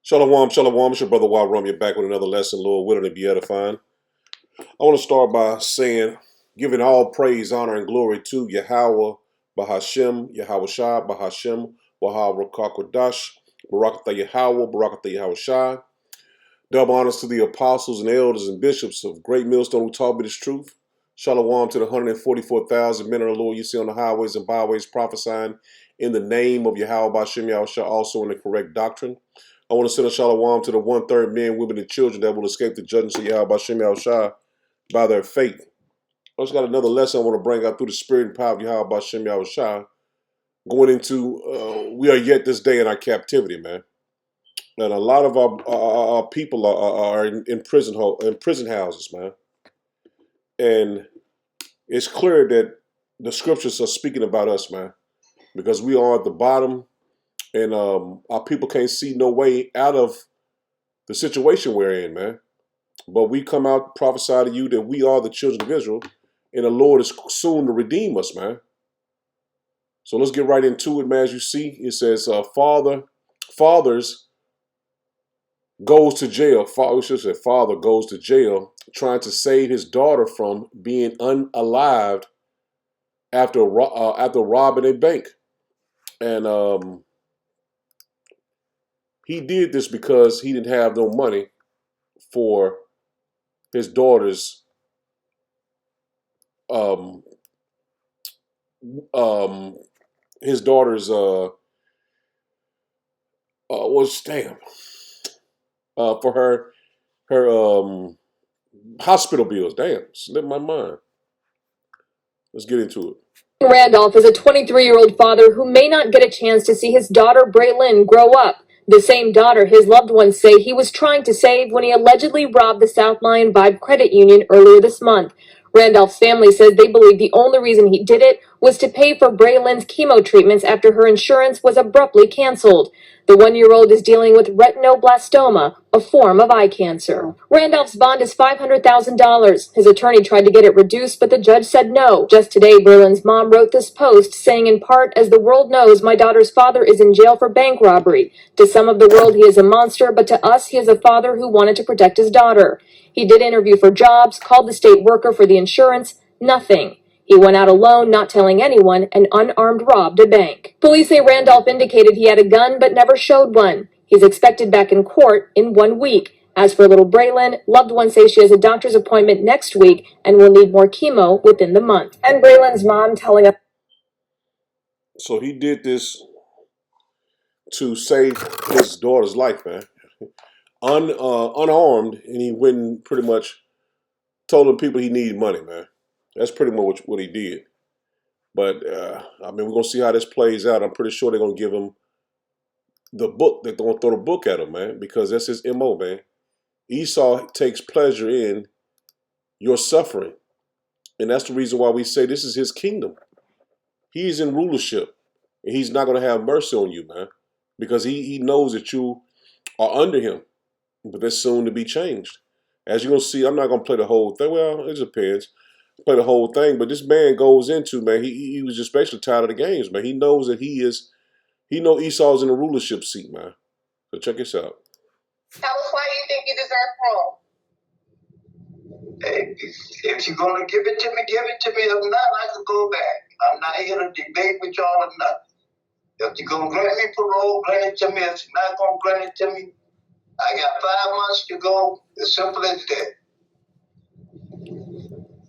Shalom, shalom. It's your brother Wild Rum. You're back with another lesson, Lord willing to be edifying. I want to start by saying, giving all praise, honor, and glory to Yahweh, Bahashem, Yahweh Shai, Bahashem, Wahal Rakakwadash, Barakatha Yahweh, Barakatha Yahweh Shai. Double honors to the apostles and elders and bishops of Great Millstone who taught me this truth. Shalom to the 144,000 men of the Lord you see on the highways and byways prophesying in the name of Yahweh Bahashem, Yahweh Shai, also in the correct doctrine. I want to send a shalom to the 1/3 men, women, and children that will escape the judgment of Yahweh Bahashem, Yahweh Shai by their faith. I just got another lesson I want to bring out through the spirit and power of Yahweh Bahashem, Yahweh Shai. Going into, we are yet this day in our captivity, man. And a lot of our people are in prison houses, man. And it's clear that the scriptures are speaking about us, man, because we are at the bottom, and our people can't see no way out of the situation we're in, man. But we come out prophesy to you that we are the children of Israel, and the Lord is soon to redeem us, man. So let's get right into it, man. As you see, it says, fathers goes to jail. Father goes to jail trying to save his daughter from being unalived after robbing a bank. And he did this because he didn't have no money for his daughter's for her hospital bills. Damn, slipped my mind. Let's get into it. Randolph is a 23-year-old father who may not get a chance to see his daughter Braylon grow up. The same daughter his loved ones say he was trying to save when he allegedly robbed the South Lyon Vibe Credit Union earlier this month. Randolph's family says they believe the only reason he did it was to pay for Braylon's chemo treatments after her insurance was abruptly canceled. The 1-year-old is dealing with retinoblastoma, a form of eye cancer. Randolph's bond is $500,000. His attorney tried to get it reduced, but the judge said no. Just today, Braylon's mom wrote this post saying in part, "As the world knows, my daughter's father is in jail for bank robbery. To some of the world, he is a monster, but to us, he is a father who wanted to protect his daughter. He did interview for jobs, called the state worker for the insurance, nothing. He went out alone, not telling anyone, and unarmed robbed a bank." Police say Randolph indicated he had a gun but never showed one. He's expected back in court in 1 week. As for little Braylon, loved ones say she has a doctor's appointment next week and will need more chemo within the month. And Braylon's mom telling us. So he did this to save his daughter's life, man. Unarmed, and he went and pretty much told the people he needed money, man. That's pretty much what he did. But, I mean, we're going to see how this plays out. I'm pretty sure they're going to give him the book. They're going to throw the book at him, man, because that's his MO, man. Esau takes pleasure in your suffering. And that's the reason why we say this is his kingdom. He's in rulership. And he's not going to have mercy on you, man, because he knows that you are under him. But that's soon to be changed. As you're going to see, I'm not going to play the whole thing. Well, it depends. Play the whole thing. But this man goes into, man, he was just basically tired of the games, man. He knows that he knows Esau's in the rulership seat, man. So check this out. Tell us why you think you deserve parole. Hey, if you're going to give it to me, give it to me. If not, I can go back. I'm not here to debate with y'all or nothing. If you're going to grant me parole, grant it to me. If you're not going to grant it to me, I got 5 months to go. As simple as that.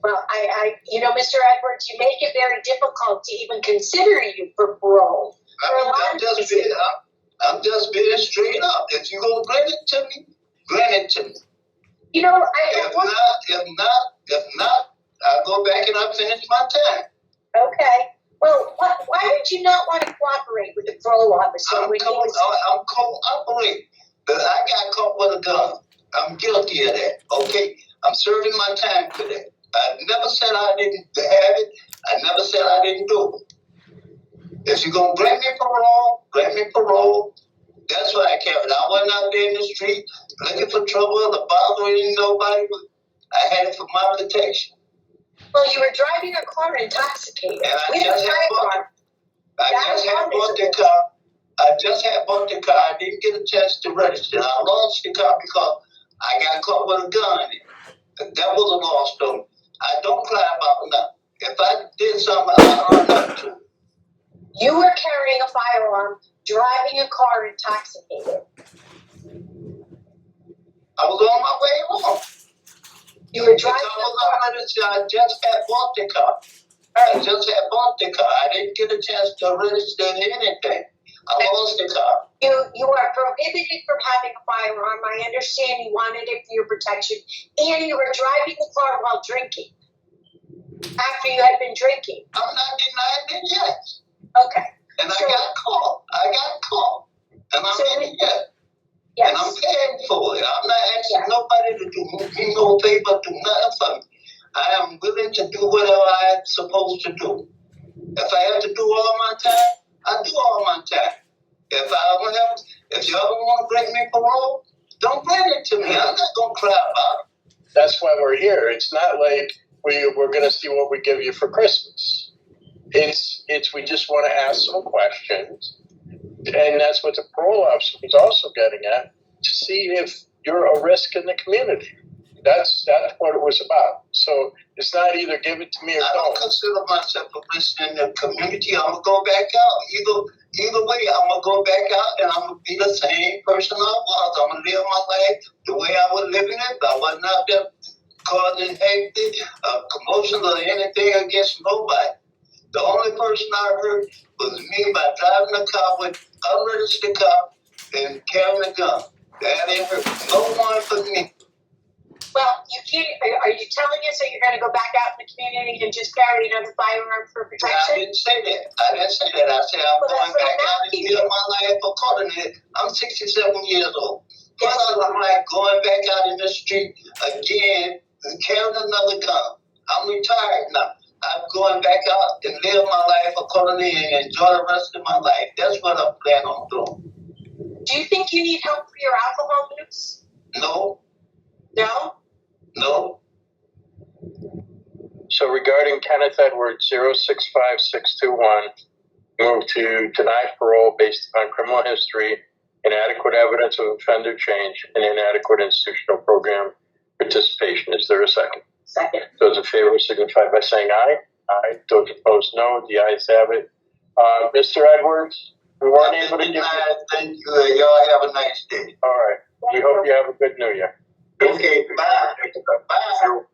Well, Mr. Edwards, you make it very difficult to even consider you for parole. I'm just being straight up. If you're going to grant it to me, grant it to me. You know, If not, I'll go back and I'll finish my time. Okay. Well, why did you not want to cooperate with the parole officer? I'm cooperating. But I got caught with a gun. I'm guilty of that. Okay? I'm serving my time for that. I never said I didn't have it. I never said I didn't do it. If you're going to grant me parole, grant me parole. That's what I carried. I wasn't out there in the street looking for trouble or bothering nobody. I had it for my protection. Well, you were driving a car intoxicated. And I just had bought the car. I just had bought the car. I didn't get a chance to register. I lost the car because I got caught with a gun in it. That was a lost story. I don't cry about nothing. If I did something, I earned up to it. You were carrying a firearm, driving a car intoxicated. I was on my way home. You were Because driving I a was car. on I just had bought the car. I just had bought the car. I didn't get a chance to register anything. I lost the car. You are prohibited from having a firearm. I understand you wanted it for your protection, and you were driving the car while drinking. After you had been drinking. I'm not denying it yet. Okay. And I got caught. And I'm in it yet. Yes. And I'm paying for it. I'm not asking nobody to do me no favor, do nothing for me. I am willing to do whatever I'm supposed to do. If I have to do all my time, I do all my time. If you ever want to bring me parole, don't bring it to me. I'm not gonna cry about it. That's why we're here. It's not like we're going to see what we give you for Christmas. It's we just want to ask some questions, and that's what the parole officer was also getting at, to see if you're a risk in the community. That's what it was about. So it's not either give it to me or I don't don't. consider myself a risk in the community. I'm gonna go back out. Either way, I'm gonna go back out and I'm gonna be the same person I was. I'm gonna live my life the way I was living it. I wasn't out there causing hate, commotion or anything against nobody. The only person I hurt was me by driving a car with unregistered car and carrying a gun. That ain't hurt no one but me. Well, you can't. Are you telling us that you're going to go back out in the community and just carry another firearm for I protection? didn't say that. I said I'm going back out and live my life accordingly. I'm 67 years old. What I'm like going back out in the street again and carrying another gun. I'm retired now. I'm going back out and live my life accordingly and enjoy the rest of my life. That's what I'm planning on doing. Do you think you need help for your alcohol use? No. No? No. So regarding Kenneth Edwards, 065621, move to deny parole based upon criminal history, inadequate evidence of offender change, and inadequate institutional program participation. Is there a second? Second. Those in favor signify by saying aye. Aye. Those opposed, no. The ayes have it. Mr. Edwards, we weren't able to give you... Thank you. Y'all have a nice day. All right. We hope you have a good New Year. Okay, bye. Bye.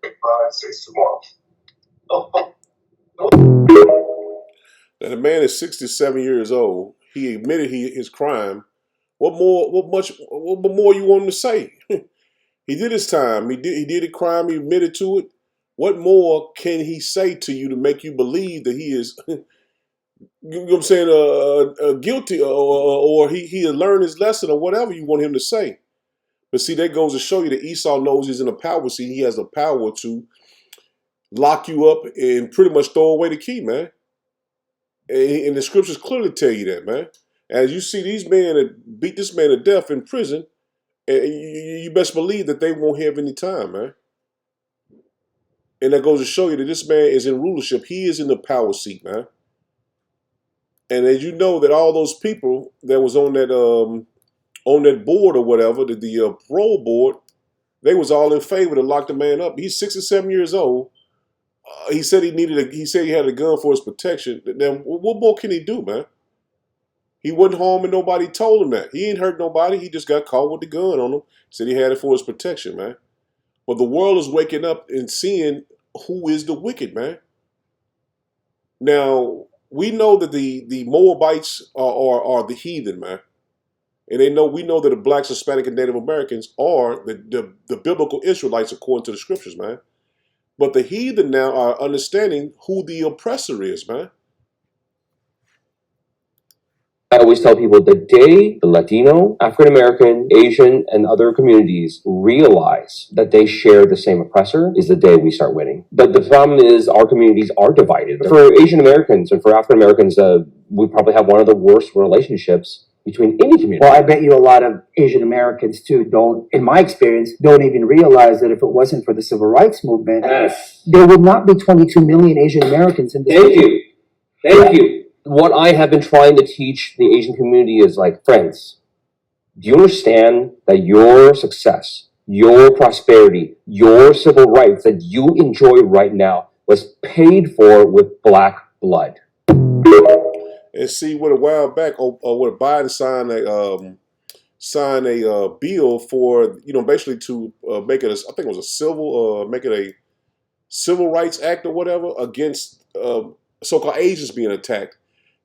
561. Now the man is 67 years old. He admitted his crime. What more you want him to say? He did his time. He did a crime. He admitted to it. What more can he say to you to make you believe that he is, you know what I'm saying, guilty or he had learned his lesson or whatever you want him to say? But see, that goes to show you that Esau knows he's in a power seat. He has the power to lock you up and pretty much throw away the key, man. And the scriptures clearly tell you that, man. As you see these men that beat this man to death in prison, you best believe that they won't have any time, man. And that goes to show you that this man is in rulership. He is in the power seat, man. And as you know that all those people that was on that board or whatever, the parole board, they was all in favor to lock the man up. He's 67 years old. He said he said he had a gun for his protection. Then what more can he do, man? He wasn't harming nobody. Told him that he ain't hurt nobody. He just got caught with the gun on him. Said he had it for his protection, man. But the world is waking up and seeing who is the wicked, man. Now we know that the Moabites are the heathen, man. And we know that the blacks, Hispanic, and Native Americans are the biblical Israelites according to the scriptures, man. But the heathen now are understanding who the oppressor is, man. I always tell people the day the Latino, African American, Asian, and other communities realize that they share the same oppressor is the day we start winning. But the problem is our communities are divided. For Asian Americans and for African Americans, we probably have one of the worst relationships between any community. Well, I bet you a lot of Asian Americans too in my experience, don't even realize that if it wasn't for the civil rights movement, Yes. there would not be 22 million Asian Americans in this country. Thank you. what I have been trying to teach the Asian community is like, friends, do you understand that your success, your prosperity, your civil rights that you enjoy right now was paid for with black blood? And see, what a while back, what Biden signed a bill for, basically to make it, I think it was a make it a civil rights act or whatever against so-called Asians being attacked.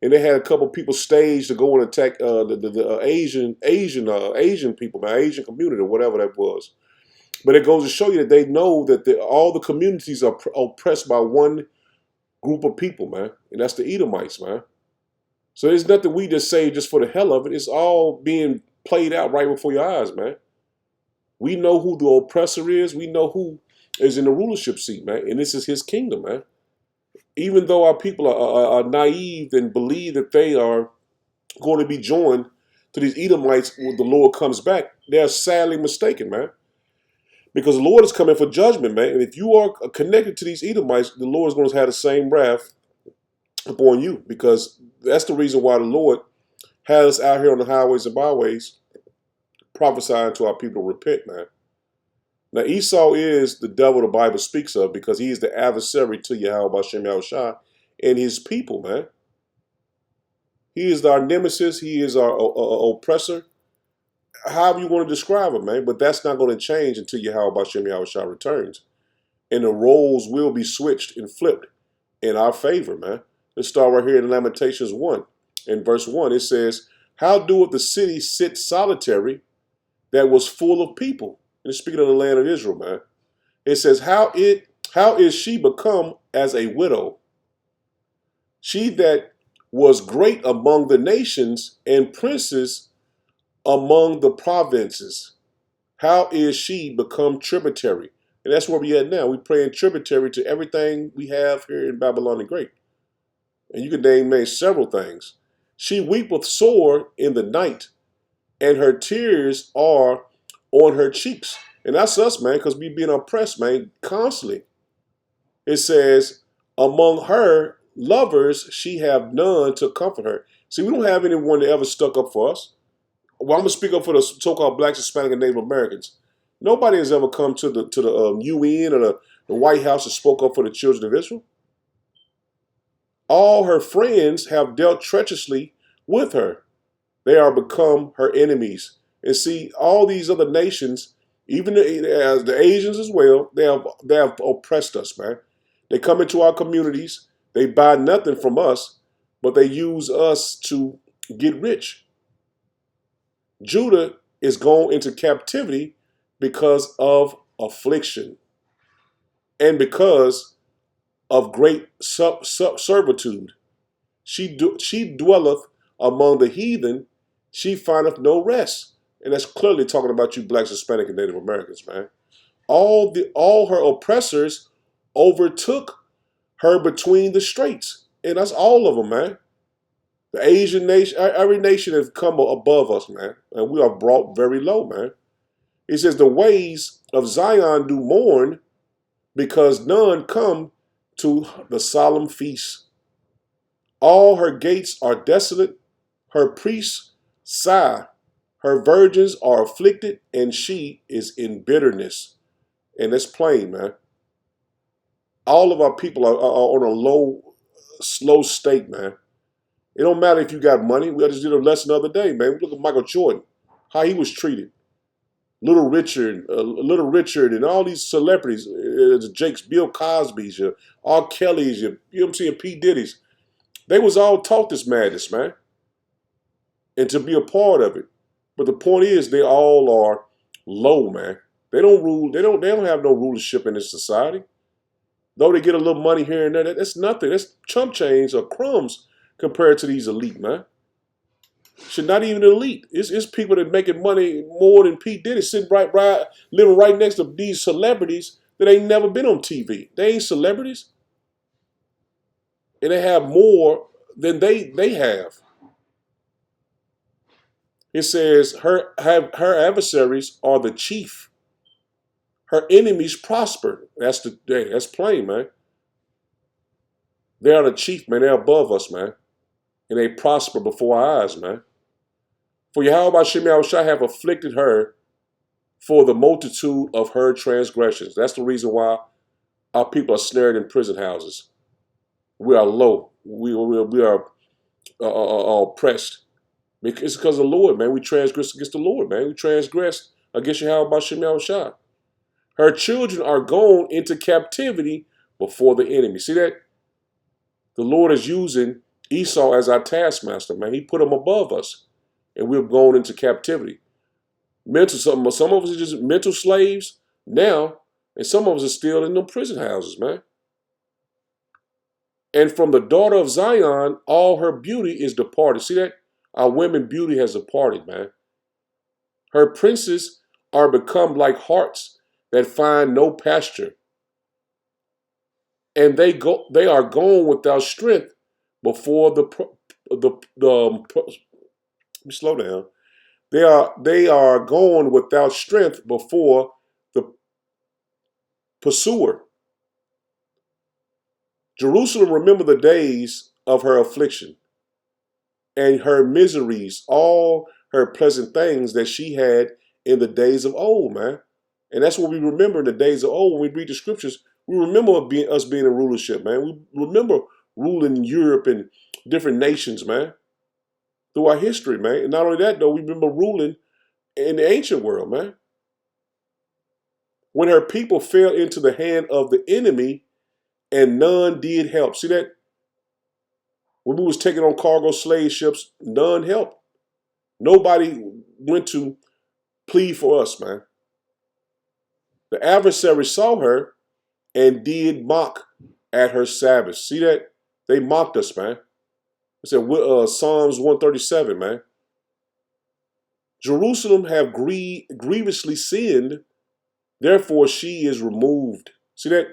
And they had a couple people staged to go and attack the Asian people, my Asian community or whatever that was. But it goes to show you that they know that all the communities are oppressed by one group of people, man, and that's the Edomites, man. So there's nothing we just say just for the hell of it. It's all being played out right before your eyes, man. We know who the oppressor is. We know who is in the rulership seat, man, and this is his kingdom, man. Even though our people are naive and believe that they are going to be joined to these Edomites when the Lord comes back, they're sadly mistaken, man. Because the Lord is coming for judgment, man. And if you are connected to these Edomites, the Lord is going to have the same wrath upon you. Because that's the reason why the Lord has us out here on the highways and byways prophesying to our people to repent, man. Now, Esau is the devil the Bible speaks of because he is the adversary to Yahweh Hashem Yahushua and his people, man. He is our nemesis. He is our oppressor. However you want to describe him, man. But that's not going to change until Yahweh Hashem Yahushua returns. And the roles will be switched and flipped in our favor, man. Let's start right here in Lamentations 1. In verse 1, it says, "How doeth the city sit solitary that was full of people?" And it's speaking of the land of Israel, man. It says, how is she become as a widow? She that was great among the nations and princes among the provinces. How is she become tributary? And that's where we at now. We praying tributary to everything we have here in Babylon the Great. And you can name several things. She weepeth sore in the night, and her tears are on her cheeks. And that's us, man, because we being oppressed, man, constantly. It says, among her lovers, she have none to comfort her. See, we don't have anyone that ever stuck up for us. Well, I'm going to speak up for the so-called blacks, Hispanic, and Native Americans. Nobody has ever come to the UN or the White House and spoke up for the children of Israel. All her friends have dealt treacherously with her. They are become her enemies. And see, all these other nations, even as the Asians as well, they have oppressed us, man. They come into our communities. They buy nothing from us, but they use us to get rich. Judah is going into captivity because of affliction and because of great servitude. She dwelleth among the heathen. She findeth no rest. And that's clearly talking about you blacks, Hispanic, and Native Americans, man. All her oppressors overtook her between the straits. And that's all of them, man. The Asian nation, every nation has come above us, man. And we are brought very low, man. It says, the ways of Zion do mourn because none come to the solemn feast. All her gates are desolate. Her priests sigh. Her virgins are afflicted, and she is in bitterness. And that's plain, man. All of our people are on a slow state, man. It don't matter if you got money. We just did a lesson the other day, man. Look at Michael Jordan, how he was treated. Little Richard, and all these celebrities, Jake's, Bill Cosby's, R. Kelly's, you know what I'm saying, P. Diddy's. They was all taught this madness, man. And to be a part of it. But the point is, they all are low, man. They don't rule. They don't have no rulership in this society. Though they get a little money here and there, that's nothing. That's chump change or crumbs compared to these elite, man. Should not even elite. It's people that making money more than P. Diddy, sitting living right next to these celebrities that ain't never been on TV. They ain't celebrities. And they have more than they have. It says her adversaries are the chief. Her enemies prosper. That's plain, man. They are the chief, man. They're above us, man. and they prosper before our eyes, man. For Yahweh Hashem Yahushua have afflicted her for the multitude of her transgressions. That's the reason why our people are snared in prison houses. We are low. We are oppressed. It's because of the Lord, man. We transgress against the Lord, man. We transgress against Yahweh Hashem Yahushua. Her children are gone into captivity before the enemy. See that? The Lord is using Esau as our taskmaster, man. He put him above us, and we've gone into captivity. Some of us are just mental slaves now, and some of us are still in them prison houses, man. And from the daughter of Zion, all her beauty is departed. See that? Our women beauty has departed, man. Her princes are become like harts that find no pasture. And they are gone without strength before let me slow down. They are gone without strength before the pursuer. Jerusalem, remember the days of her affliction and her miseries, all her pleasant things that she had in the days of old, man. And that's what we remember in the days of old. When we read the scriptures, we remember us being in rulership, man. We remember ruling Europe and different nations, man, through our history, man. And not only that, though, we remember ruling in the ancient world, man. When her people fell into the hand of the enemy and none did help. See that? When we was taking on cargo slave ships, none helped. Nobody went to plead for us, man. The adversary saw her and did mock at her Sabbath. See that? They mocked us, man. It's in Psalms 137, man. Jerusalem have grievously sinned, therefore she is removed. See that?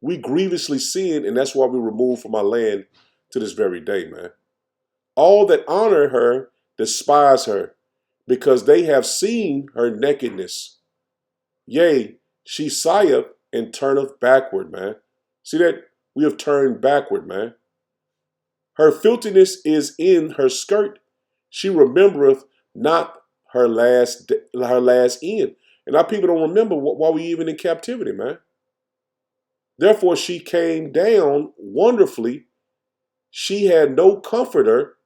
We grievously sinned, and that's why we removed from our land to this very day, man. All that honor her despise her, because they have seen her nakedness. Yea, she sigheth and turneth backward, man. See that? We have turned backward, man. Her filthiness is in her skirt. She remembereth not her last end. And our people don't remember why we even in captivity, man. Therefore she came down wonderfully. She had no comforter.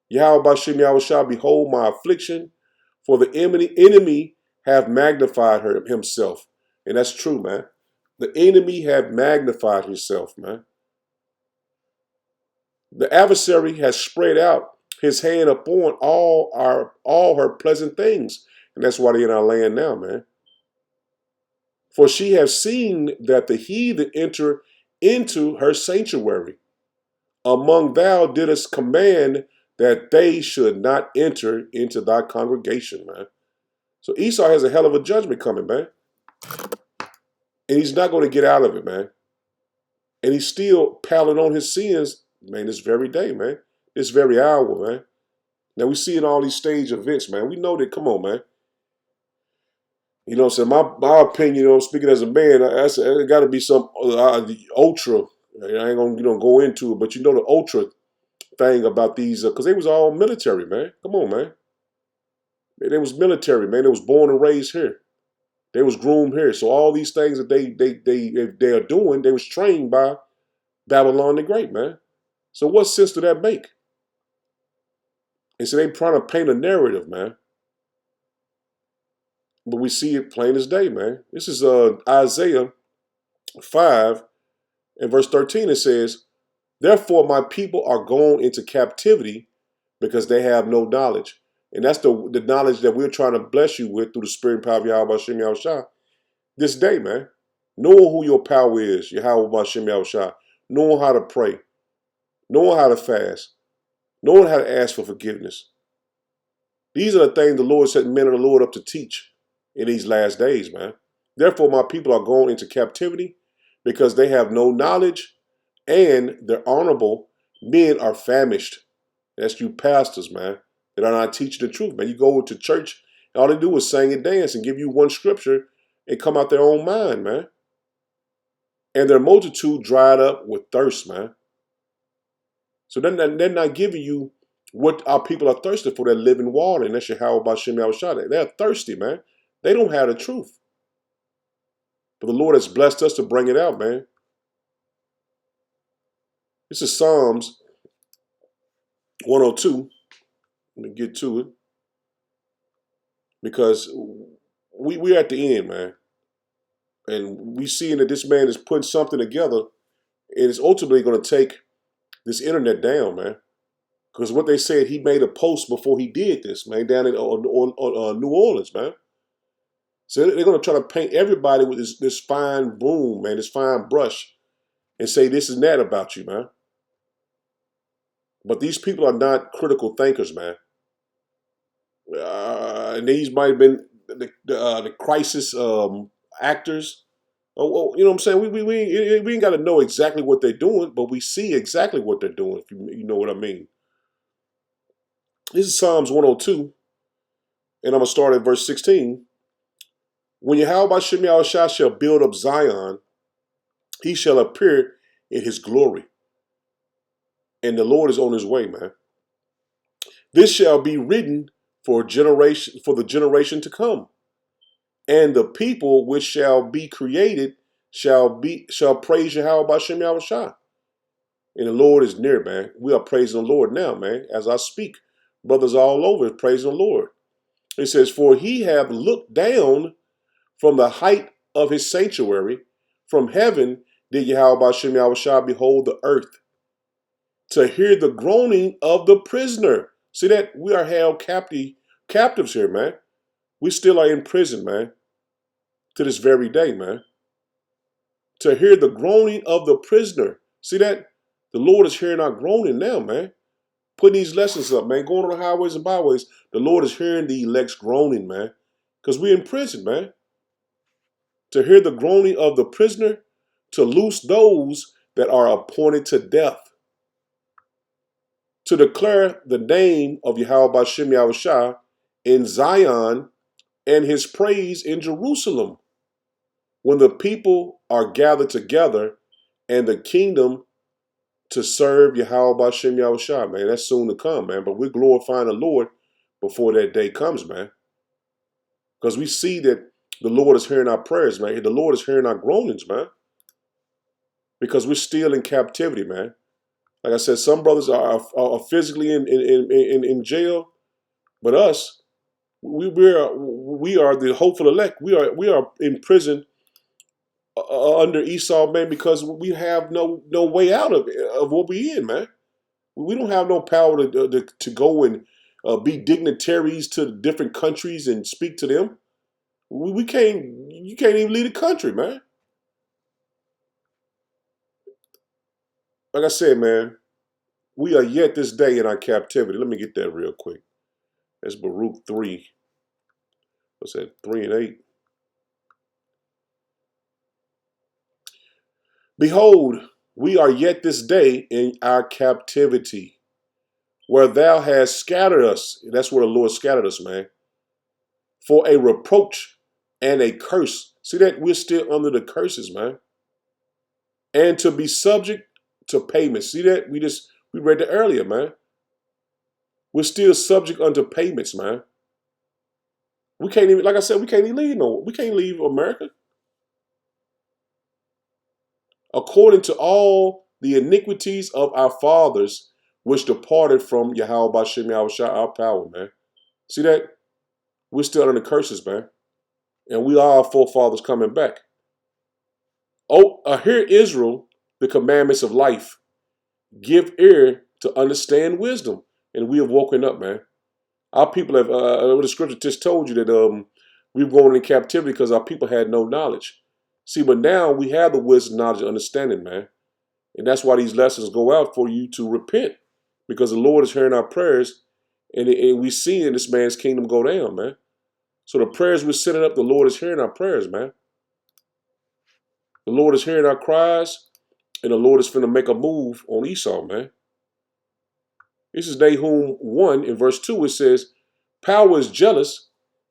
Yahweh Bashem Yahushua, behold my affliction, for the enemy have magnified himself. And that's true, man. The enemy have magnified himself, man. The adversary has spread out his hand upon all her pleasant things. And that's why they're in our land now, man. For she has seen that the heathen enter into her sanctuary. Among thou didst command that they should not enter into thy congregation, man. So Esau has a hell of a judgment coming, man. And he's not going to get out of it, man. And he's still piling on his sins, man, this very day, man. This very hour, man. Now we see in all these stage events, man. We know that, come on, man. You know what I'm saying? My opinion, you know, speaking as a man, it got to be some ultra. I ain't going to go into it, but you know the ultra thing about these, because they was all military, man. Come on, man. They was military, man. They was born and raised here. They was groomed here. So all these things that they are doing, they was trained by Babylon the Great, man. So what sense did that make? And so they trying to paint a narrative, man. But we see it plain as day, man. This is Isaiah 5 and verse 13. It says, therefore my people are gone into captivity because they have no knowledge. And that's the knowledge that we're trying to bless you with through the spirit and power of Yahweh Hashem Yahushua this day, man. Knowing who your power is, Yahweh Hashem Yahushua. Knowing how to pray. Knowing how to fast. Knowing how to ask for forgiveness. These are the things the Lord set men of the Lord up to teach in these last days, man. Therefore, my people are going into captivity because they have no knowledge and their honorable men are famished. That's you pastors, man, that are not teaching the truth, man. You go to church and all they do is sing and dance and give you one scripture and come out their own mind, man. And their multitude dried up with thirst, man. So they're not giving you What our people are thirsty for, that living water, and that's Yahweh B'Shem Yahushua. They're thirsty, man. They don't have the truth. But the Lord has blessed us to bring it out, man. This is Psalms 102. Let me get to it. Because we're at the end, man. And we seeing that this man is putting something together, and it's ultimately going to take this internet down, man. Because what they said, he made a post before he did this, man, down in New Orleans, man. So they're going to try to paint everybody with this fine broom, man, this fine brush, and say this and that about you, man. But these people are not critical thinkers, man. And these might have been the crisis actors. Oh, you know what I'm saying? We ain't got to know exactly what they're doing, but we see exactly what they're doing, if you know what I mean. This is Psalms 102, and I'm going to start at verse 16. When Yahweh B'Shem Yahushua shall build up Zion, he shall appear in his glory. And the Lord is on his way, man. This shall be written for the generation to come. And the people which shall be created shall praise Yahweh B'Shem Yahushua. And the Lord is near, man. We are praising the Lord now, man. As I speak, brothers all over praising the Lord. It says, for he hath looked down from the height of his sanctuary, from heaven did Yahweh B'Shem Yahushua behold the earth, to hear the groaning of the prisoner. See that? We are held captives here, man. We still are in prison, man, to this very day, man. To hear the groaning of the prisoner. See that? The Lord is hearing our groaning now, man. Putting these lessons up, man. Going on the highways and byways. The Lord is hearing the elect's groaning, man. Because we're in prison, man. To hear the groaning of the prisoner, to loose those that are appointed to death, to declare the name of Yahweh B'Shem Yahushua in Zion and his praise in Jerusalem, when the people are gathered together and the kingdom to serve Yahweh B'Shem Yahushua, man. That's soon to come, man. But we're glorifying the Lord before that day comes, man. Because we see that the Lord is hearing our prayers, man. The Lord is hearing our groanings, man. Because we're still in captivity, man. Like I said, some brothers are physically in jail, but us, we are the hopeful elect. We are in prison under Esau, man, because we have no way out of what we in, man. We don't have no power to go and be dignitaries to different countries and speak to them. We can't. You can't even leave the country, man. Like I said, man, we are yet this day in our captivity. Let me get that real quick. That's Baruch 3. What's that? 3 and 8. Behold, we are yet this day in our captivity, where thou hast scattered us. That's where the Lord scattered us, man. For a reproach and a curse. See that? We're still under the curses, man. And to be subject to payments. See that? We read that earlier, man. We're still subject unto payments, man. We can't even, like I said, we can't even leave we can't leave America. According to all the iniquities of our fathers, which departed from Yahweh B'Shem Yahushua, our power, man. See that? We're still under the curses, man. And we are our forefathers coming back. Oh, hear Israel, the commandments of life. Give ear to understand wisdom. And we have woken up, man. Our people have, the scripture just told you that we've gone into captivity because our people had no knowledge. See, but now we have the wisdom, knowledge, and understanding, man. And that's why these lessons go out for you to repent. Because the Lord is hearing our prayers, and we see in this man's kingdom go down, man. So the prayers we're sending up, the Lord is hearing our prayers, man. The Lord is hearing our cries, and the Lord is finna make a move on Esau, man. This is Nahum 1, in verse 2, it says, power is jealous,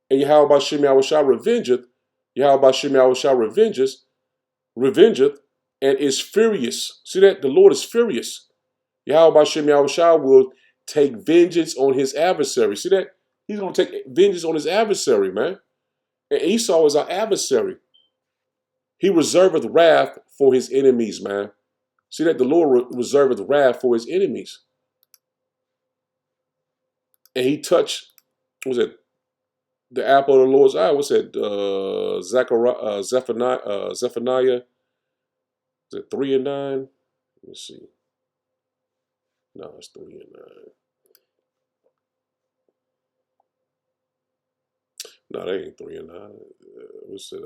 and Yahweh B'Shem Yahushua revengeth. Yahweh B'Shem Yahushua revengeth, and is furious. See that? The Lord is furious. Yahweh B'Shem Yahushua will take vengeance on his adversary. See that? He's going to take vengeance on his adversary, man. And Esau is our adversary. He reserveth wrath for his enemies, man. See that? The Lord reserveth wrath for his enemies. And he touched, what was it? The apple of the Lord's eye. What's that? Zephaniah. Is it 3 and 9? Let's see. No, it's 3 and 9. No, that ain't 3 and 9. What's it?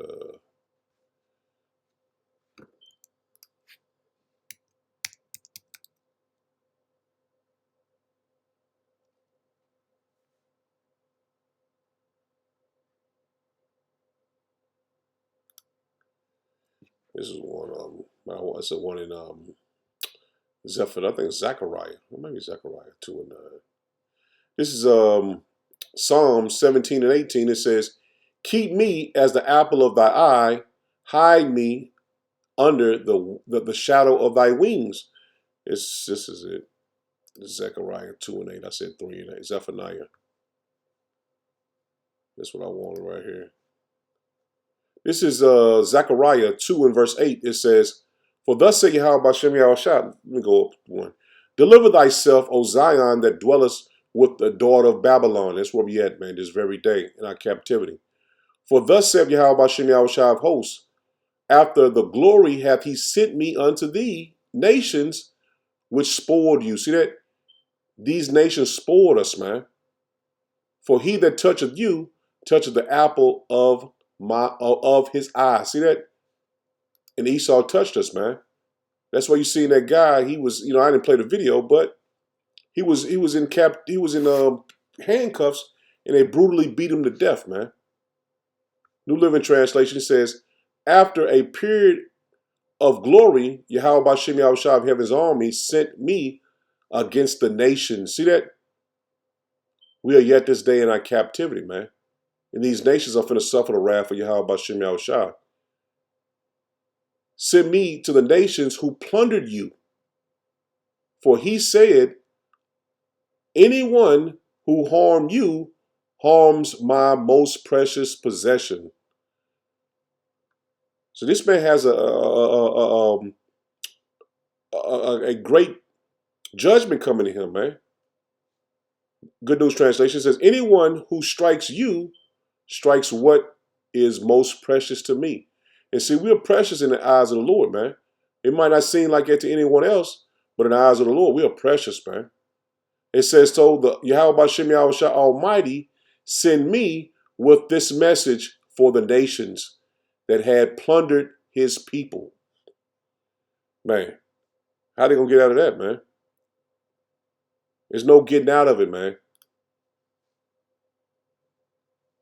This is one. It's a one in Zephaniah. I think it's Zechariah. Or maybe Zechariah 2 and 9. This is Psalm 17 and 18. It says, "Keep me as the apple of thy eye, hide me under the shadow of thy wings." This is it. Zechariah 2 and 8. I said 3 and 8. Zephaniah. That's what I wanted right here. This is Zechariah 2 and verse 8. It says, "For thus saith Yahweh Bashem Yahushua." Let me go up one. "Deliver thyself, O Zion, that dwellest with the daughter of Babylon." That's where we at, man, this very day in our captivity. "For thus saith Yahweh Bashem Yahushua of hosts, after the glory hath he sent me unto thee, nations which spoiled you." See that? These nations spoiled us, man. "For he that toucheth you, toucheth the apple of his eye." See that? And Esau touched us, man. That's why you seen that guy. He was, I didn't play the video, but he was in handcuffs, and they brutally beat him to death, man. New Living Translation says, "After a period of glory, Yahweh Bashem Yahushua of heaven's army sent me against the nations." See that? We are yet this day in our captivity, man. And these nations are finna suffer the wrath of Yahweh Bashem Yahushua. "Send me to the nations who plundered you. For he said, anyone who harm you harms my most precious possession." So this man has a great judgment coming to him, man. Good News Translation says, "Anyone who strikes you strikes what is most precious to me." And see, we are precious in the eyes of the Lord, man. It might not seem like it to anyone else, but in the eyes of the Lord, we are precious, man. It says, "So the Yahweh Bashem Yahushua Almighty send me with this message for the nations that had plundered his people." Man, how they gonna get out of that, man? There's no getting out of it, man.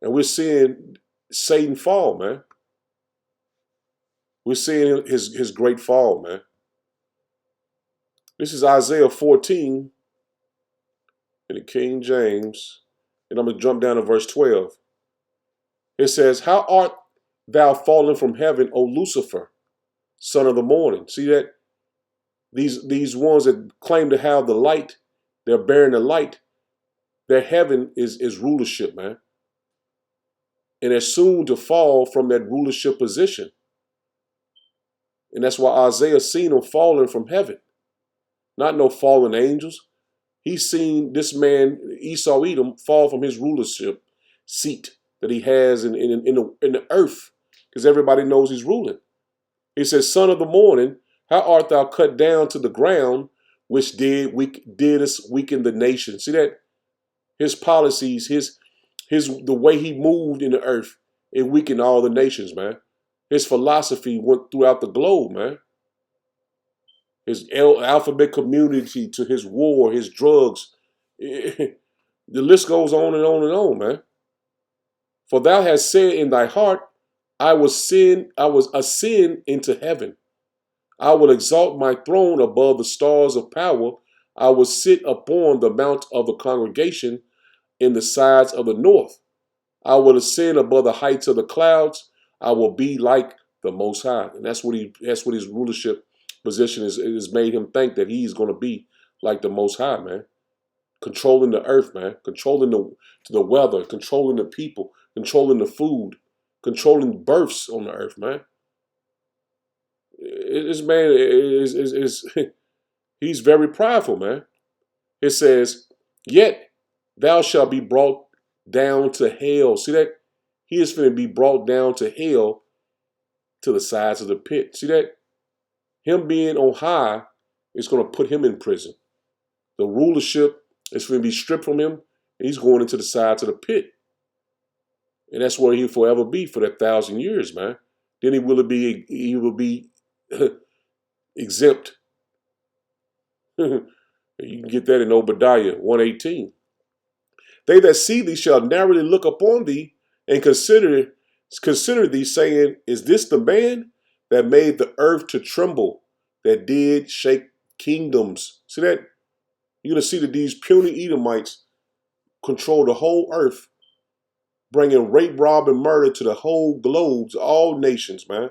And we're seeing Satan fall, man. We're seeing his great fall, man. This is Isaiah 14 in the King James, and I'm going to jump down to verse 12. It says, "How art thou fallen from heaven, O Lucifer, son of the morning?" See that? These ones that claim to have the light, they're bearing the light. Their heaven is rulership, man. And they're soon to fall from that rulership position. And that's why Isaiah seen them falling from heaven. Not no fallen angels. He's seen this man, Esau Edom, fall from his rulership seat that he has in the earth. Because everybody knows he's ruling. He says, "Son of the morning, how art thou cut down to the ground, which didst weaken the nation?" See that? His policies, the way he moved in the earth, it weakened all the nations, man. His philosophy went throughout the globe, man. His alphabet community to his war, his drugs. The list goes on and on and on, man. "For thou hast said in thy heart, I was ascend into heaven. I will exalt my throne above the stars of power. I will sit upon the mount of the congregation in the sides of the north. I will ascend above the heights of the clouds. I will be like the Most High." And that's what his rulership position is made him think, that he's going to be like the Most High, man. controlling the earth, man, controlling the weather, controlling the people, controlling the food, controlling births on the earth, man. This man is he's very prideful, man. It says, yet thou shalt be brought down to hell. See that? He is going to be brought down to hell, to the sides of the pit. See that? Him being on high is going to put him in prison. The rulership is going to be stripped from him, and he's going into the sides of the pit. And that's where he'll forever be for that 1,000 years, man. Then he will be exempt. You can get that in Obadiah 1:18. They that see thee shall narrowly look upon thee and consider thee, saying, is this the man that made the earth to tremble, that did shake kingdoms? See that? You're going to see that these puny Edomites control the whole earth, bringing rape, rob, and murder to the whole globes, all nations, man.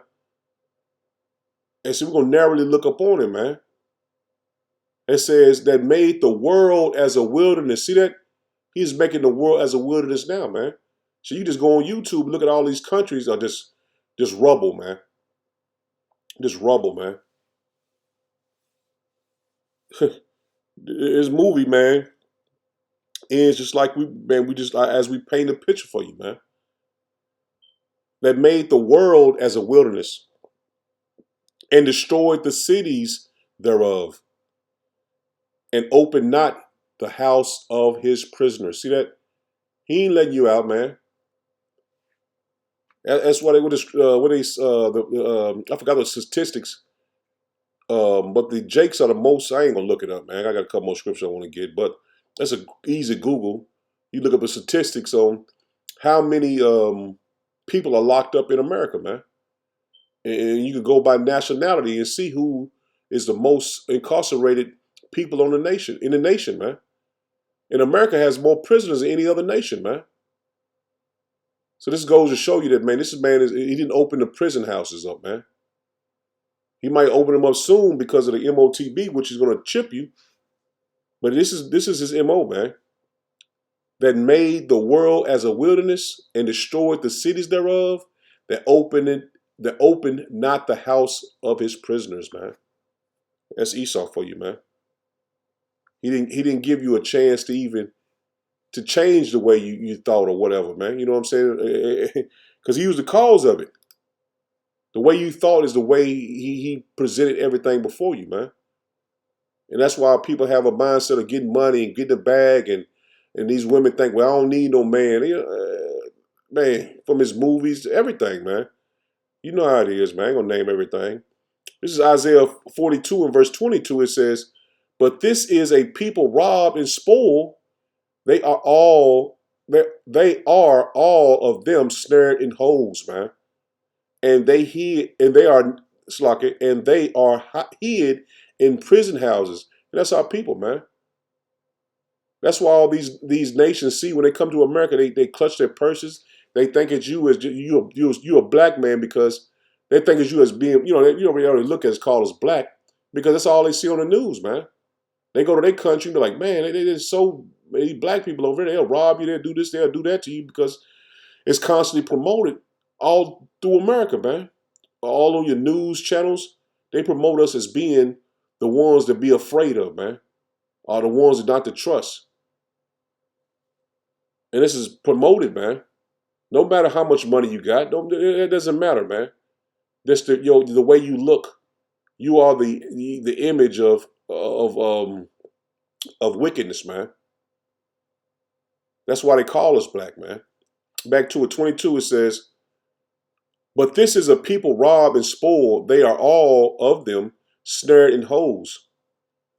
And so we're going to narrowly look upon him, man. It says that made the world as a wilderness. See that? He's making the world as a wilderness now, man. So you just go on YouTube and look at all these countries are just rubble, man. Just rubble, man. His movie, man, ends just like as we paint a picture for you, man. That made the world as a wilderness and destroyed the cities thereof, and opened not the house of his prisoners. See that? He ain't letting you out, man. That's why I forgot the statistics. But the Jakes are the most. I ain't gonna look it up, man. I got a couple more scriptures I want to get, but that's an easy Google. You look up the statistics on how many people are locked up in America, man, and you can go by nationality and see who is the most incarcerated people in the nation, man. And America has more prisoners than any other nation, man. So this goes to show you that, man, he didn't open the prison houses up, man. He might open them up soon because of the MOTB, which is going to chip you. But this is his MO, man. That made the world as a wilderness and destroyed the cities thereof, that opened not the house of his prisoners, man. That's Esau for you, man. He didn't give you a chance to change the way you thought or whatever, man. You know what I'm saying? Because he was the cause of it. The way you thought is the way he presented everything before you, man. And that's why people have a mindset of getting money and getting a bag, and these women think, well, I don't need no man. Man, from his movies to everything, man. You know how it is, man. I ain't gonna name everything. This is Isaiah 42 and verse 22. It says, but this is a people robbed and spoiled. They are all of them snared in holes, man. And they are hid in prison houses. And that's our people, man. That's why all these nations see when they come to America, they clutch their purses. They think it's you as you a black man, because they think it's you as being, you don't really look at as called as black, because that's all they see on the news, man. They go to their country and be like, man, there's so many black people over there. They'll rob you, they'll do this, they'll do that to you, because it's constantly promoted all through America, man. All on your news channels, they promote us as being the ones to be afraid of, man. Or the ones that not to trust. And this is promoted, man. No matter how much money you got, it doesn't matter, man. That's the way you look. You are the image of wickedness, man. That's why they call us black, man. Back to it, 22, it says, but this is a people robbed and spoiled. They are all of them snared in holes,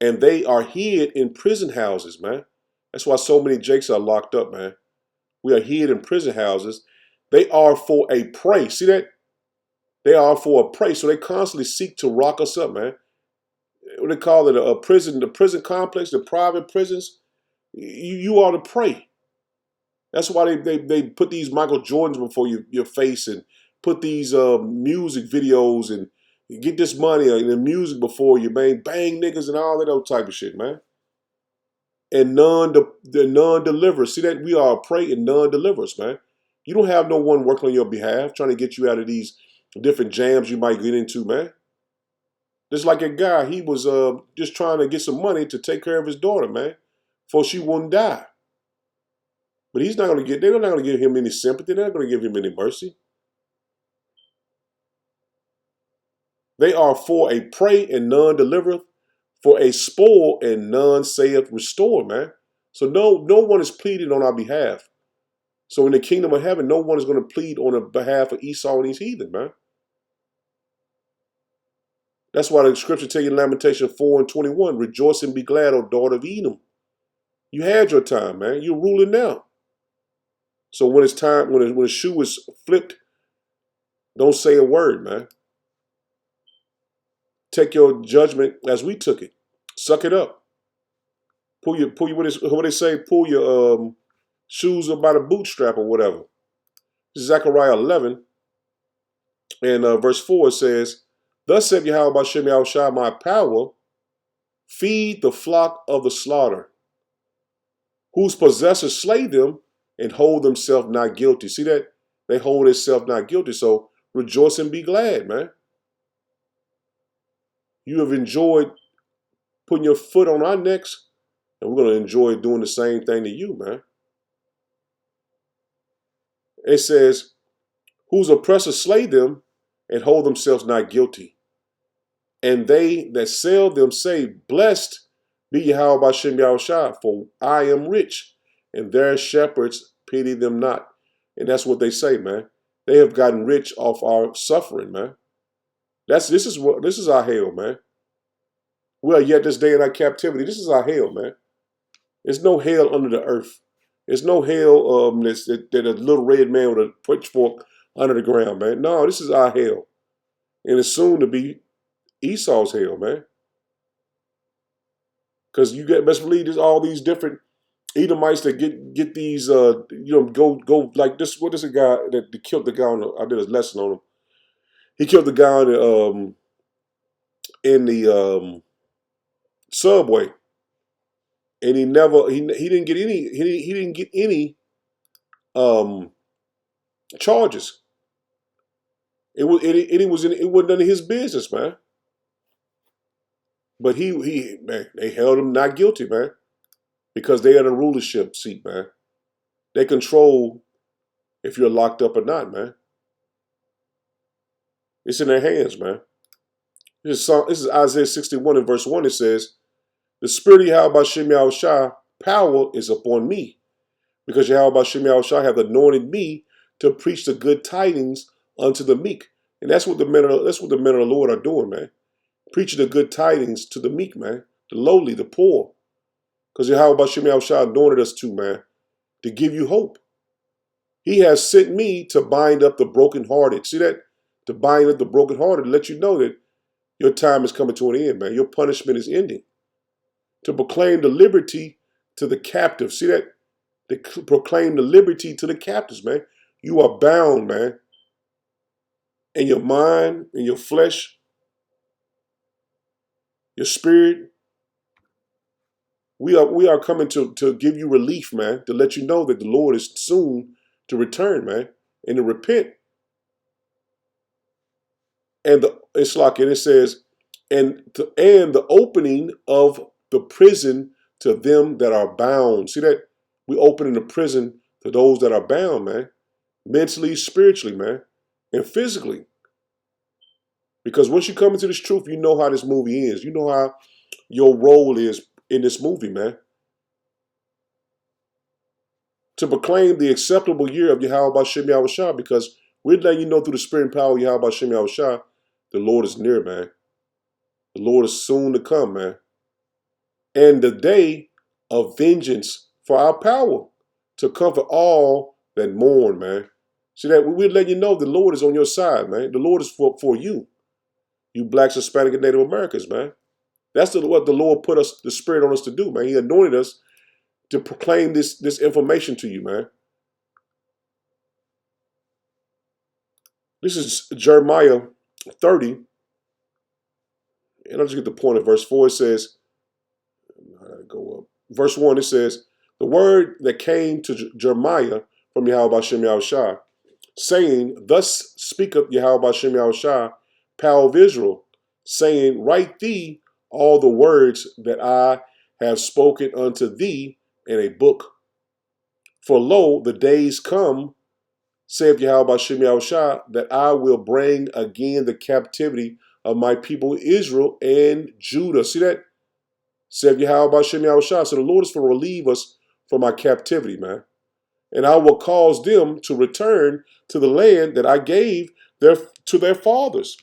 and they are hid in prison houses, man. That's why so many Jakes are locked up, man. We are hid in prison houses. They are for a prey. See that? They are for a prey. So they constantly seek to rock us up, man. What they call it, a prison, the prison complex, the private prisons. You are the prey. That's why they put these Michael Jordans before your face, and put these music videos, and get this money and the music before you, man. Bang niggas and all that old type of shit, man. and none delivers. See that we are a prey and none delivers, man. You don't have no one working on your behalf trying to get you out of these different jams you might get into, man. Just like a guy, he was just trying to get some money to take care of his daughter, man, before she wouldn't die. But he's not going to get. They're not going to give him any sympathy. They're not going to give him any mercy. They are for a prey and none delivereth, for a spoil and none saith restore, man. So no one is pleading on our behalf. So in the kingdom of heaven, no one is going to plead on the behalf of Esau and these heathen, man. That's why the scripture tell you in Lamentation 4:21, rejoice and be glad, O daughter of Edom. You had your time, man. You're ruling now. So when it's time, when the shoe is flipped, don't say a word, man. Take your judgment as we took it. Suck it up. Pull your what they say, pull your shoes up by the bootstrap or whatever. Zechariah 11 and verse 4 says, thus said Yahweh Bashem Yahushua, my power, feed the flock of the slaughter, whose possessors slay them and hold themselves not guilty. See that? They hold themselves not guilty. So rejoice and be glad, man. You have enjoyed putting your foot on our necks, and we're going to enjoy doing the same thing to you, man. It says, whose oppressors slay them and hold themselves not guilty. And they that sell them say, blessed be Yahweh Bashem Yahushua, for I am rich, and their shepherds pity them not. And that's what they say, man. They have gotten rich off our suffering, man. This is our hell, man. We are yet this day in our captivity. This is our hell, man. There's no hell under the earth. There's no hell that a little red man with a pitchfork under the ground, man. No, this is our hell. And it's soon to be Esau's hell, man. Because you best believe there's all these different Edomites that get these go like this. What is a guy that killed the guy I did a lesson on him. He killed the guy in the subway, and he didn't get any charges. It wasn't none of his business, man. But man, they held him not guilty, man, because they had a rulership seat, man. They control if you're locked up or not, man. It's in their hands, man. This is Isaiah 61 and verse 1. It says, the spirit of Yahweh Bashem Yahushua, power is upon me, because Yahweh Bashem Yahushua hath anointed me to preach the good tidings unto the meek. And that's what the men of the Lord are doing, man. Preaching the good tidings to the meek, man. The lowly, the poor. Because Yahweh Bashem Yahushua anointed us to, man, to give you hope. He has sent me to bind up the brokenhearted. See that? To bind up the brokenhearted, to let you know that your time is coming to an end, man. Your punishment is ending. To proclaim the liberty to the captives. See that? To proclaim the liberty to the captives, man. You are bound, man. In your mind, in your flesh, your spirit. We are coming to give you relief, man. To let you know that the Lord is soon to return, man. And to repent. And it says, and the opening of the prison to them that are bound. See that? We opening the prison to those that are bound, man. Mentally, spiritually, man. And physically. Because once you come into this truth, you know how this movie ends. You know how your role is in this movie, man. To proclaim the acceptable year of Yahweh Bashem Yahushua, because we're letting you know through the spirit and power of Yahweh Bashem Yahushua, the Lord is near, man. The Lord is soon to come, man. And the day of vengeance for our power to comfort all that mourn, man. See that? We're letting you know the Lord is on your side, man. The Lord is for you. You blacks, Hispanic, and Native Americans, man. That's what the Lord put the Spirit on us to do, man. He anointed us to proclaim this information to you, man. This is Jeremiah 30. And I'll just get the point of verse 4. It says, I gotta go up. verse 1, it says, the word that came to Jeremiah from Yahweh Bashem Yahushua, saying, thus speaketh Yahweh Bashem Yahushua, power of Israel, saying, write thee all the words that I have spoken unto thee in a book. For lo, the days come, saith Yahweh Bashem Yahushua, that I will bring again the captivity of my people Israel and Judah. See that? Saith Yahweh Bashem Yahushua. So the Lord is going to relieve us from our captivity, man. And I will cause them to return to the land that I gave to their fathers,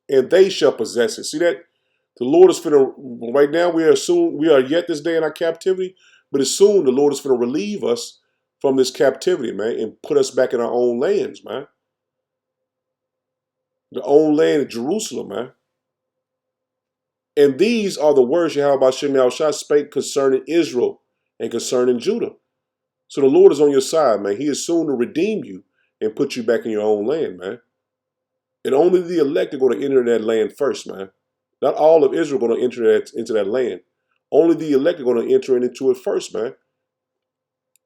and they shall possess it. See that? The Lord is finna, right now we are yet this day in our captivity, but as soon the Lord is finna relieve us from this captivity, man, and put us back in our own lands, man. The own land of Jerusalem, man. And these are the words Yahweh Bashem Yahushua spake concerning Israel and concerning Judah. So the Lord is on your side, man. He is soon to redeem you and put you back in your own land, man. And only the elect are going to enter that land first, man. Not all of Israel are going to enter into that land. Only the elect are going to enter into it first, man.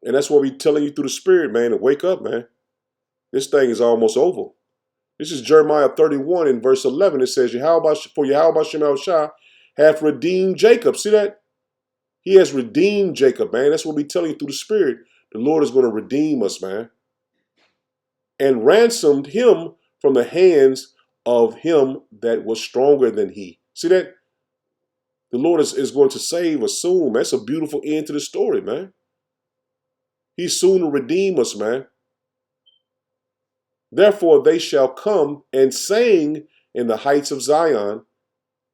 And that's what we're telling you through the Spirit, man, to wake up, man. This thing is almost over. This is Jeremiah 31 in verse 11. It says, for Yahweh Bashem Yahushua hath redeemed Jacob. See that? He has redeemed Jacob, man. That's what we're telling you through the Spirit. The Lord is going to redeem us, man. And ransomed him from the hands of him that was stronger than he. See that? The Lord is going to save us soon, man. That's a beautiful end to the story, man. He's soon to redeem us, man. Therefore they shall come and sing in the heights of Zion,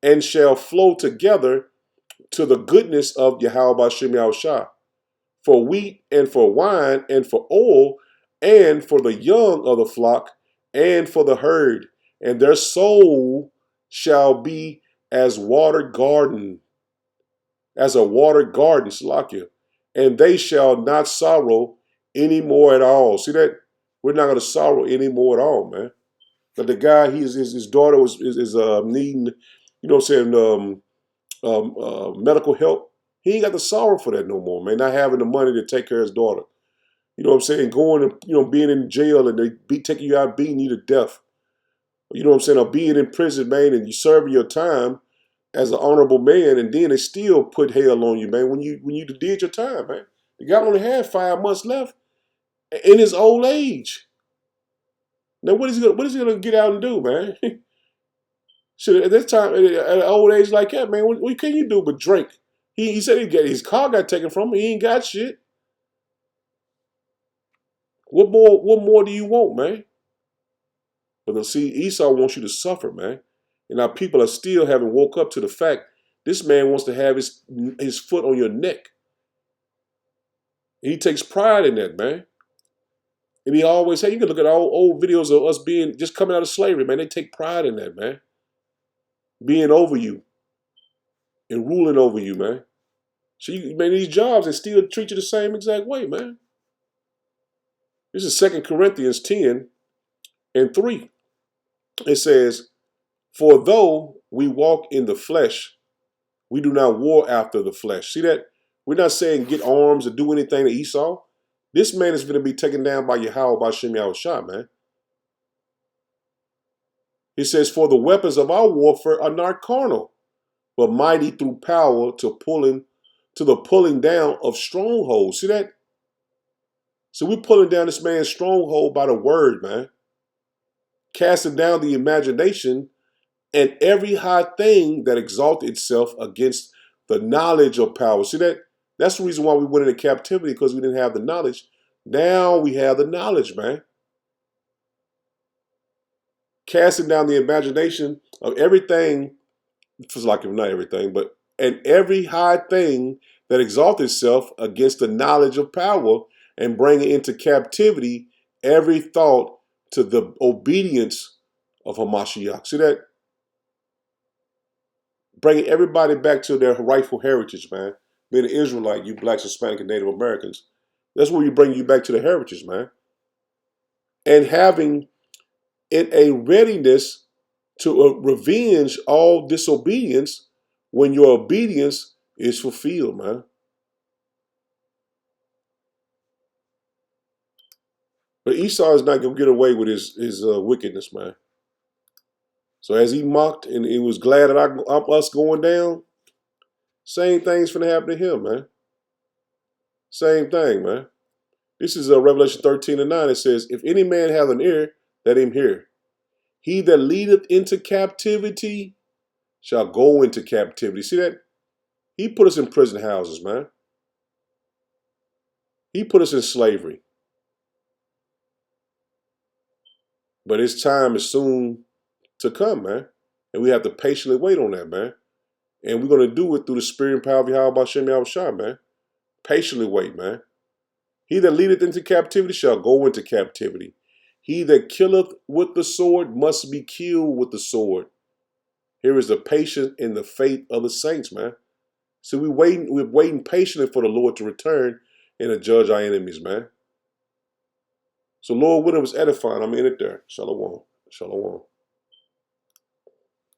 and shall flow together to the goodness of Yahweh Bashem Yahushua, for wheat and for wine and for oil and for the young of the flock and for the herd, and their soul shall be as watered garden, as a watered garden, Salakia, and they shall not sorrow any more at all. See that? We're not going to sorrow any more at all, man. But the guy, his daughter is needing, you know what I'm saying, medical help. He ain't got the sorrow for that no more, man. Not having the money to take care of his daughter. You know what I'm saying? Going and, you know, being in jail and they taking you out, beating you to death. You know what I'm saying? Or being in prison, man, and you serving your time as an honorable man, and then they still put hell on you, man, when you did your time, man. The guy only had 5 months left in his old age. Now what is he gonna get out and do, man? Shit, at this time, at an old age like that, man, what can you do but drink? He said his car got taken from him. He ain't got shit. What more do you want, man? But see, Esau wants you to suffer, man. And our people are still haven't woke up to the fact this man wants to have his foot on your neck. He takes pride in that, man. And he always, hey, you can look at old videos of us being just coming out of slavery, man. They take pride in that, man. Being over you and ruling over you, man. So you, man, these jobs, they still treat you the same exact way, man. This is 2 Corinthians 10 and 3. It says, for though we walk in the flesh, we do not war after the flesh. See that? We're not saying get arms or do anything to Esau. This man is going to be taken down by Yahweh Bashem Yahushua, man. He says, for the weapons of our warfare are not carnal, but mighty through power to the pulling down of strongholds. See that? So we're pulling down this man's stronghold by the word, man. Casting down the imagination and every high thing that exalted itself against the knowledge of power. See that? That's the reason why we went into captivity, because we didn't have the knowledge. Now we have the knowledge, man. Casting down the imagination of everything, it's like not everything, but and every high thing that exalted itself against the knowledge of power, and bringing into captivity every thought to the obedience of Hamashiach. See that? Bringing everybody back to their rightful heritage, man. Being an Israelite, you blacks, Hispanic, and Native Americans. That's where you bring you back to the heritage, man. And having in a readiness to revenge all disobedience when your obedience is fulfilled, man. But Esau is not going to get away with his wickedness, man. So as he mocked and he was glad that us going down, same thing's going to happen to him, man. Same thing, man. This is Revelation 13:9. It says, if any man have an ear, let him hear. He that leadeth into captivity shall go into captivity. See that? He put us in prison houses, man. He put us in slavery. But his time is soon to come, man. And we have to patiently wait on that, man. And we're going to do it through the spirit and power of Yahweh B'Shem Yahushua, man. Patiently wait, man. He that leadeth into captivity shall go into captivity. He that killeth with the sword must be killed with the sword. Here is the patience and the faith of the saints, man. So we're waiting patiently for the Lord to return and to judge our enemies, man. So Lord, when it was edifying, I'm in it there. Shalom. Shalom.